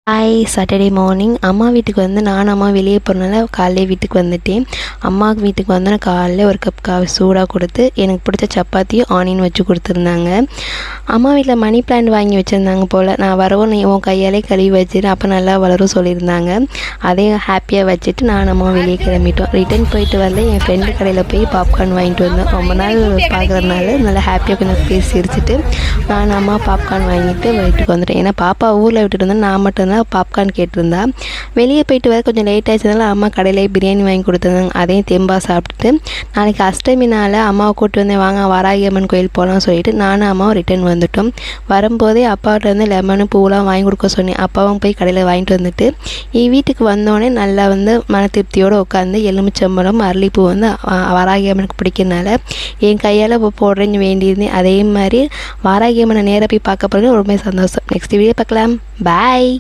Hi Saturday morning அம்மா வீட்டுக்கு வந்து நானும் அம்மா வெளியே போகிறனால காலையிலே வீட்டுக்கு வந்துட்டேன். அம்மா வீட்டுக்கு வந்து நான் காலையில் ஒரு கப் காஃபி சூடாக கொடுத்து எனக்கு பிடிச்ச சப்பாத்தியும் ஆனியன் வச்சு கொடுத்துருந்தாங்க. அம்மா வீட்டில் மணி பிளான்ட் வாங்கி வச்சுருந்தாங்க போல். நான் வரவும் நீ உன் கையாலே கழுவி வச்சுட்டு அப்போ நல்லா வளரும் சொல்லியிருந்தாங்க. அதையும் ஹாப்பியாக வச்சுட்டு நான் அம்மா வெளியே கிளம்பிட்டோம். ரிட்டன் போயிட்டு வந்து என் ஃப்ரெண்டு கடையில் போய் பாப்கார்ன் வாங்கிட்டு வந்தோம். ரொம்ப நாள் பார்க்குறதுனால நல்லா ஹாப்பியாக கொஞ்சம் பேசி சிரிச்சிட்டு நான் அம்மா பாப்கார்ன் வாங்கிட்டு வீட்டுக்கு வந்துட்டேன். ஏன்னா பாப்பா ஊரில் விட்டுட்டு வந்தேன், நான் மட்டும்தான் பாப்கார்ன் கேட்டிருந்தா. வெளியே போயிட்டு வர கொஞ்சம் லேட் ஆகிடுச்சதுனால அம்மா கடையிலே பிரியாணி வாங்கி கொடுத்துருந்தாங்க. அதையும் தெம்பா சாப்பிட்டுட்டு நாளைக்கு அஷ்டமினால் அம்மாவை கூப்பிட்டு வந்தேன், வாங்க வாராகி அம்மன் கோயில் போகலாம்னு சொல்லிட்டு நானும் அம்மாவும் ரிட்டன் வந்துட்டோம். வரும்போதே அப்பாக்கிட்ட வந்து லெமனு பூவெலாம் வாங்கி கொடுக்க சொன்னேன். அப்பாவும் போய் கடையில் வாங்கிட்டு வந்துட்டு வீட்டுக்கு வந்தோடனே நல்லா வந்து மன திருப்தியோடு உட்காந்து எலுமிச்சம்பழம் அரளிப்பூ வந்து வாராகி அம்மனுக்கு பிடிக்கிறதுனால என் கையால் போடுறேன்னு வேண்டியிருந்தேன். அதே மாதிரி வாராகி அம்மனை நேராக போய் பார்க்க போகிறது ரொம்ப சந்தோஷம். நெக்ஸ்ட் வீடியோ பார்க்கலாம். பாய்.